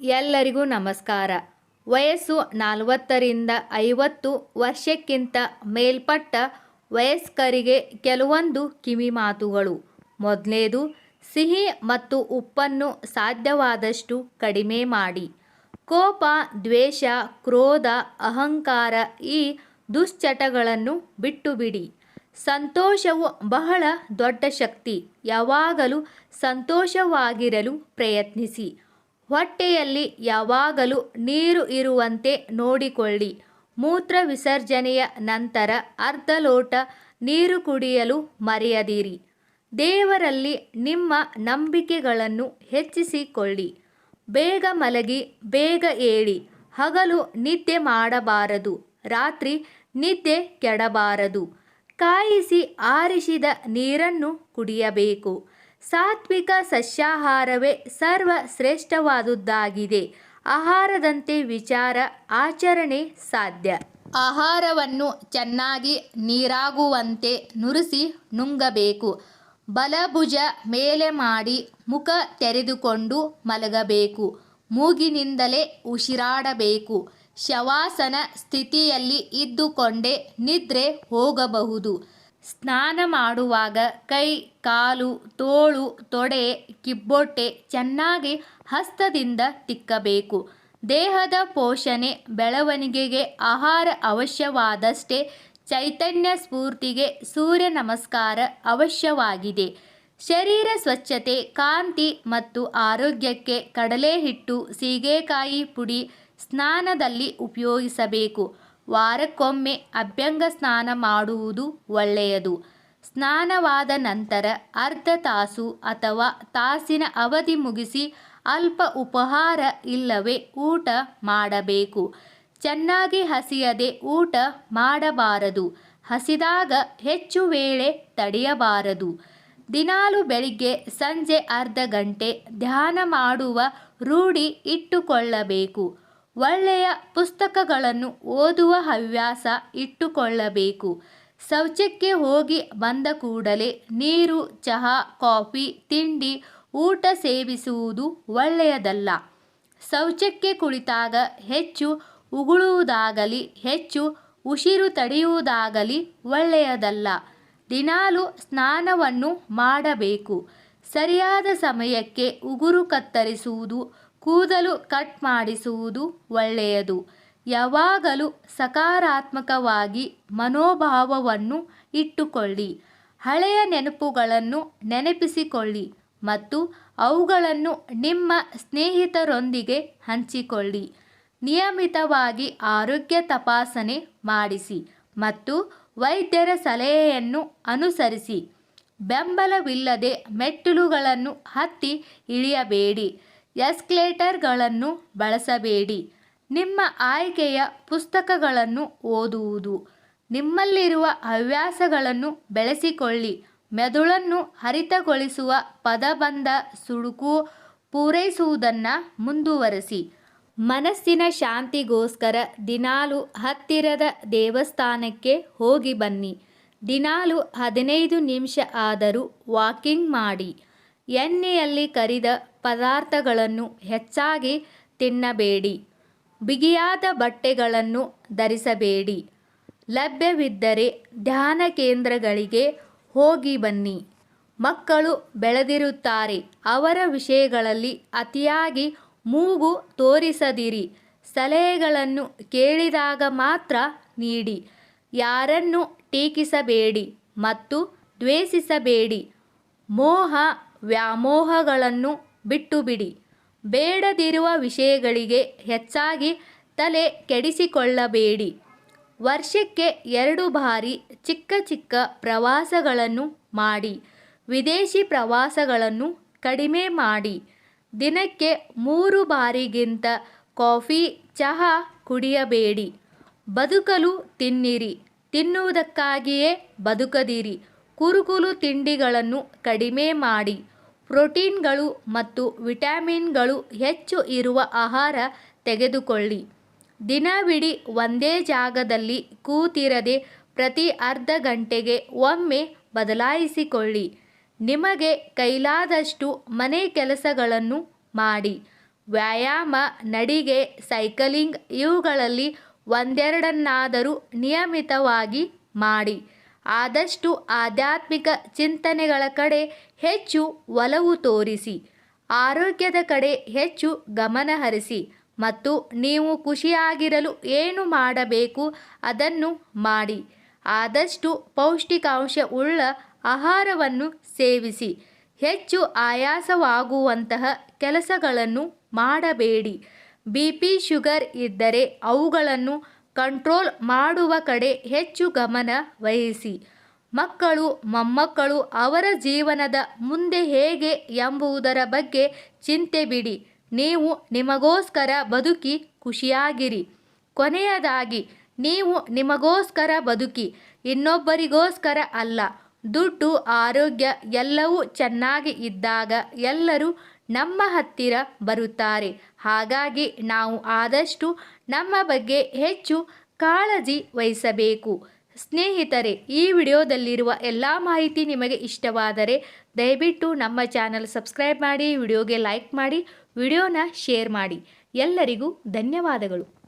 ಎಲ್ಲರಿಗೂ ನಮಸ್ಕಾರ. ವಯಸ್ಸು 40ರಿಂದ 50 ವರ್ಷಕ್ಕಿಂತ ಮೇಲ್ಪಟ್ಟ ವಯಸ್ಕರಿಗೆ ಕೆಲವೊಂದು ಕಿವಿಮಾತುಗಳು. ಮೊದಲನೇದು, ಸಿಹಿ ಮತ್ತು ಉಪ್ಪನ್ನು ಸಾಧ್ಯವಾದಷ್ಟು ಕಡಿಮೆ ಮಾಡಿ. ಕೋಪ, ದ್ವೇಷ, ಕ್ರೋಧ, ಅಹಂಕಾರ ಈ ದುಶ್ಚಟಗಳನ್ನು ಬಿಟ್ಟುಬಿಡಿ. ಸಂತೋಷವು ಬಹಳ ದೊಡ್ಡ ಶಕ್ತಿ. ಯಾವಾಗಲೂ ಸಂತೋಷವಾಗಿರಲು ಪ್ರಯತ್ನಿಸಿ. ಹೊಟ್ಟೆಯಲ್ಲಿ ಯಾವಾಗಲೂ ನೀರು ಇರುವಂತೆ ನೋಡಿಕೊಳ್ಳಿ. ಮೂತ್ರ ವಿಸರ್ಜನೆಯ ನಂತರ ಅರ್ಧ ಲೋಟ ನೀರು ಕುಡಿಯಲು ಮರೆಯದಿರಿ. ದೇವರಲ್ಲಿ ನಿಮ್ಮ ನಂಬಿಕೆಗಳನ್ನು ಹೆಚ್ಚಿಸಿಕೊಳ್ಳಿ. ಬೇಗ ಮಲಗಿ ಬೇಗ ಏಳಿ. ಹಗಲು ನಿದ್ದೆ ಮಾಡಬಾರದು, ರಾತ್ರಿ ನಿದ್ದೆ ಕೆಡಬಾರದು. ಕಾಯಿಸಿ ಆರಿಸಿದ ನೀರನ್ನು ಕುಡಿಯಬೇಕು. ಸಾತ್ವಿಕ ಸಸ್ಯಾಹಾರವೇ ಸರ್ವಶ್ರೇಷ್ಠವಾದುದಾಗಿದೆ. ಆಹಾರದಂತೆ ವಿಚಾರ, ಆಚರಣೆ ಸಾಧ್ಯ. ಆಹಾರವನ್ನು ಚೆನ್ನಾಗಿ ನೀರಾಗುವಂತೆ ನುರಿಸಿ ನುಂಗಬೇಕು. ಬಲಭುಜ ಮೇಲೆ ಮಾಡಿ ಮುಖ ತೆರೆದುಕೊಂಡು ಮಲಗಬೇಕು. ಮೂಗಿನಿಂದಲೇ ಉಸಿರಾಡಬೇಕು. ಶವಾಸನ ಸ್ಥಿತಿಯಲ್ಲಿ ಇದ್ದುಕೊಂಡೇ ನಿದ್ರೆ ಹೋಗಬಹುದು. ಸ್ನಾನ ಮಾಡುವಾಗ ಕೈ, ಕಾಲು, ತೋಳು, ತೊಡೆ, ಕಿಬ್ಬೊಟ್ಟೆ ಚೆನ್ನಾಗಿ ಹಸ್ತದಿಂದ ತಿಕ್ಕಬೇಕು. ದೇಹದ ಪೋಷಣೆ, ಬೆಳವಣಿಗೆಗೆ ಆಹಾರ ಅವಶ್ಯವಾದಷ್ಟೇ ಚೈತನ್ಯ ಸ್ಫೂರ್ತಿಗೆ ಸೂರ್ಯ ನಮಸ್ಕಾರ ಅವಶ್ಯವಾಗಿದೆ. ಶರೀರ ಸ್ವಚ್ಛತೆ, ಕಾಂತಿ ಮತ್ತು ಆರೋಗ್ಯಕ್ಕೆ ಕಡಲೆ ಹಿಟ್ಟು, ಸೀಗೆಕಾಯಿ ಪುಡಿ ಸ್ನಾನದಲ್ಲಿ ಉಪಯೋಗಿಸಬೇಕು. ವಾರಕ್ಕೊಮ್ಮೆ ಅಭ್ಯಂಗ ಸ್ನಾನ ಮಾಡುವುದು ಒಳ್ಳೆಯದು. ಸ್ನಾನವಾದ ನಂತರ ಅರ್ಧ ತಾಸು ಅಥವಾ ತಾಸಿನ ಅವಧಿ ಮುಗಿಸಿ ಅಲ್ಪ ಉಪಹಾರ ಇಲ್ಲವೇ ಊಟ ಮಾಡಬೇಕು. ಚೆನ್ನಾಗಿ ಹಸಿಯದೆ ಊಟ ಮಾಡಬಾರದು. ಹಸಿದಾಗ ಹೆಚ್ಚು ವೇಳೆ ತಡೆಯಬಾರದು. ದಿನಾಲು ಬೆಳಿಗ್ಗೆ ಸಂಜೆ ಅರ್ಧ ಗಂಟೆ ಧ್ಯಾನ ಮಾಡುವ ರೂಢಿ ಇಟ್ಟುಕೊಳ್ಳಬೇಕು. ಒಳ್ಳೆಯ ಪುಸ್ತಕಗಳನ್ನು ಓದುವ ಹವ್ಯಾಸ ಇಟ್ಟುಕೊಳ್ಳಬೇಕು. ಶೌಚಕ್ಕೆ ಹೋಗಿ ಬಂದ ಕೂಡಲೇ ನೀರು, ಚಹಾ, ಕಾಫಿ, ತಿಂಡಿ, ಊಟ ಸೇವಿಸುವುದು ಒಳ್ಳೆಯದಲ್ಲ. ಶೌಚಕ್ಕೆ ಕುಳಿತಾಗ ಹೆಚ್ಚು ಉಗುಳುವುದಾಗಲಿ ಹೆಚ್ಚು ಉಸಿರು ತಡೆಯುವುದಾಗಲಿ ಒಳ್ಳೆಯದಲ್ಲ. ದಿನಾಲು ಸ್ನಾನವನ್ನು ಮಾಡಬೇಕು. ಸರಿಯಾದ ಸಮಯಕ್ಕೆ ಉಗುರು ಕತ್ತರಿಸುವುದು, ಕೂದಲು ಕಟ್ ಮಾಡಿಸುವುದು ಒಳ್ಳೆಯದು. ಯಾವಾಗಲೂ ಸಕಾರಾತ್ಮಕವಾಗಿ ಮನೋಭಾವವನ್ನು ಇಟ್ಟುಕೊಳ್ಳಿ. ಹಳೆಯ ನೆನಪುಗಳನ್ನು ನೆನಪಿಸಿಕೊಳ್ಳಿ ಮತ್ತು ಅವುಗಳನ್ನು ನಿಮ್ಮ ಸ್ನೇಹಿತರೊಂದಿಗೆ ಹಂಚಿಕೊಳ್ಳಿ. ನಿಯಮಿತವಾಗಿ ಆರೋಗ್ಯ ತಪಾಸಣೆ ಮಾಡಿಸಿ ಮತ್ತು ವೈದ್ಯರ ಸಲಹೆಯನ್ನು ಅನುಸರಿಸಿ. ಬೆಂಬಲವಿಲ್ಲದೆ ಮೆಟ್ಟಿಲುಗಳನ್ನು ಹತ್ತಿ ಇಳಿಯಬೇಡಿ. ಎಸ್ಕಲೇಟರ್ಗಳನ್ನು ಬಳಸಬೇಡಿ. ನಿಮ್ಮ ಆಯ್ಕೆಯ ಪುಸ್ತಕಗಳನ್ನು ಓದುವುದು. ನಿಮ್ಮಲ್ಲಿರುವ ಹವ್ಯಾಸಗಳನ್ನು ಬೆಳೆಸಿಕೊಳ್ಳಿ. ಮೆದುಳನ್ನು ಹರಿತಗೊಳಿಸುವ ಪದಬಂಧ ಸುಡುಕು ಪೂರೈಸುವುದನ್ನು ಮುಂದುವರಿಸಿ. ಮನಸ್ಸಿನ ಶಾಂತಿಗೋಸ್ಕರ ದಿನಾಲು ಹತ್ತಿರದ ದೇವಸ್ಥಾನಕ್ಕೆ ಹೋಗಿ ಬನ್ನಿ. ದಿನಾಲು 15 ನಿಮಿಷ ಆದರೂ ವಾಕಿಂಗ್ ಮಾಡಿ. ಎಣ್ಣೆಯಲ್ಲಿ ಕರಿದ ಪದಾರ್ಥಗಳನ್ನು ಹೆಚ್ಚಾಗಿ ತಿನ್ನಬೇಡಿ. ಬಿಗಿಯಾದ ಬಟ್ಟೆಗಳನ್ನು ಧರಿಸಬೇಡಿ. ಲಭ್ಯವಿದ್ದರೆ ಧ್ಯಾನ ಕೇಂದ್ರಗಳಿಗೆ ಹೋಗಿ ಬನ್ನಿ. ಮಕ್ಕಳು ಬೆಳೆದಿರುತ್ತಾರೆ. ಅವರ ವಿಷಯಗಳಲ್ಲಿ ಅತಿಯಾಗಿ ಮೂಗು ತೋರಿಸದಿರಿ. ಸಲಹೆಗಳನ್ನು ಕೇಳಿದಾಗ ಮಾತ್ರ ನೀಡಿ. ಯಾರನ್ನು ಟೀಕಿಸಬೇಡಿ ಮತ್ತು ದ್ವೇಷಿಸಬೇಡಿ. ಮೋಹ ವ್ಯಾಮೋಹಗಳನ್ನು ಬಿಟ್ಟುಬಿಡಿ. ಬೇಡದಿರುವ ವಿಷಯಗಳಿಗೆ ಹೆಚ್ಚಾಗಿ ತಲೆ ಕೆಡಿಸಿಕೊಳ್ಳಬೇಡಿ. ವರ್ಷಕ್ಕೆ 2 ಬಾರಿ ಚಿಕ್ಕ ಚಿಕ್ಕ ಪ್ರವಾಸಗಳನ್ನು ಮಾಡಿ. ವಿದೇಶಿ ಪ್ರವಾಸಗಳನ್ನು ಕಡಿಮೆ ಮಾಡಿ. ದಿನಕ್ಕೆ 3 ಬಾರಿಗಿಂತ ಕಾಫಿ, ಚಹಾ ಕುಡಿಯಬೇಡಿ. ಬದುಕಲು ತಿನ್ನಿರಿ, ತಿನ್ನುವುದಕ್ಕಾಗಿಯೇ ಬದುಕದಿರಿ. ಕುರುಕಲು ತಿಂಡಿಗಳನ್ನು ಕಡಿಮೆ ಮಾಡಿ. ಪ್ರೋಟೀನ್ಗಳು ಮತ್ತು ವಿಟಮಿನ್ಗಳು ಹೆಚ್ಚು ಇರುವ ಆಹಾರ ತೆಗೆದುಕೊಳ್ಳಿ. ದಿನವಿಡೀ ಒಂದೇ ಜಾಗದಲ್ಲಿ ಕೂತಿರದೆ ಪ್ರತಿ ಅರ್ಧ ಗಂಟೆಗೆ ಒಮ್ಮೆ ಬದಲಾಯಿಸಿಕೊಳ್ಳಿ. ನಿಮಗೆ ಕೈಲಾದಷ್ಟು ಮನೆ ಕೆಲಸಗಳನ್ನು ಮಾಡಿ. ವ್ಯಾಯಾಮ, ನಡಿಗೆ, ಸೈಕಲಿಂಗ್ ಇವುಗಳಲ್ಲಿ ಒಂದೆರಡನ್ನಾದರೂ ನಿಯಮಿತವಾಗಿ ಮಾಡಿ. ಆದಷ್ಟು ಆಧ್ಯಾತ್ಮಿಕ ಚಿಂತನೆಗಳ ಕಡೆ ಹೆಚ್ಚು ಒಲವು ತೋರಿಸಿ. ಆರೋಗ್ಯದ ಕಡೆ ಹೆಚ್ಚು ಗಮನ ಹರಿಸಿ ಮತ್ತು ನೀವು ಖುಷಿಯಾಗಿರಲು ಏನು ಮಾಡಬೇಕು ಅದನ್ನು ಮಾಡಿ. ಆದಷ್ಟು ಪೌಷ್ಟಿಕಾಂಶವುಳ್ಳ ಆಹಾರವನ್ನು ಸೇವಿಸಿ. ಹೆಚ್ಚು ಆಯಾಸವಾಗುವಂತಹ ಕೆಲಸಗಳನ್ನು ಮಾಡಬೇಡಿ. BP, ಶುಗರ್ ಇದ್ದರೆ ಅವುಗಳನ್ನು ಕಂಟ್ರೋಲ್ ಮಾಡುವ ಕಡೆ ಹೆಚ್ಚು ಗಮನ ವಹಿಸಿ. ಮಕ್ಕಳು, ಮೊಮ್ಮಕ್ಕಳು ಅವರ ಜೀವನದ ಮುಂದೆ ಹೇಗೆ ಎಂಬುದರ ಬಗ್ಗೆ ಚಿಂತೆ ಬಿಡಿ. ನೀವು ನಿಮಗೋಸ್ಕರ ಬದುಕಿ ಖುಷಿಯಾಗಿರಿ. ಕೊನೆಯದಾಗಿ, ನೀವು ನಿಮಗೋಸ್ಕರ ಬದುಕಿ, ಇನ್ನೊಬ್ಬರಿಗೋಸ್ಕರ ಅಲ್ಲ. ದುಡ್ಡು, ಆರೋಗ್ಯ ಎಲ್ಲವೂ ಚೆನ್ನಾಗಿ ಇದ್ದಾಗ ಎಲ್ಲರೂ ನಮ್ಮ ಹತ್ತಿರ ಬರುತ್ತಾರೆ. ಹಾಗಾಗಿ ನಾವು ಆದಷ್ಟು ನಮ್ಮ ಬಗ್ಗೆ ಹೆಚ್ಚು ಕಾಳಜಿ ವಹಿಸಬೇಕು. ಸ್ನೇಹಿತರೆ, ಈ ವಿಡಿಯೋದಲ್ಲಿರುವ ಎಲ್ಲ ಮಾಹಿತಿ ನಿಮಗೆ ಇಷ್ಟವಾದರೆ ದಯವಿಟ್ಟು ನಮ್ಮ ಚಾನಲ್ ಸಬ್ಸ್ಕ್ರೈಬ್ ಮಾಡಿ, ವಿಡಿಯೋಗೆ ಲೈಕ್ ಮಾಡಿ, ವಿಡಿಯೋನ ಶೇರ್ ಮಾಡಿ. ಎಲ್ಲರಿಗೂ ಧನ್ಯವಾದಗಳು.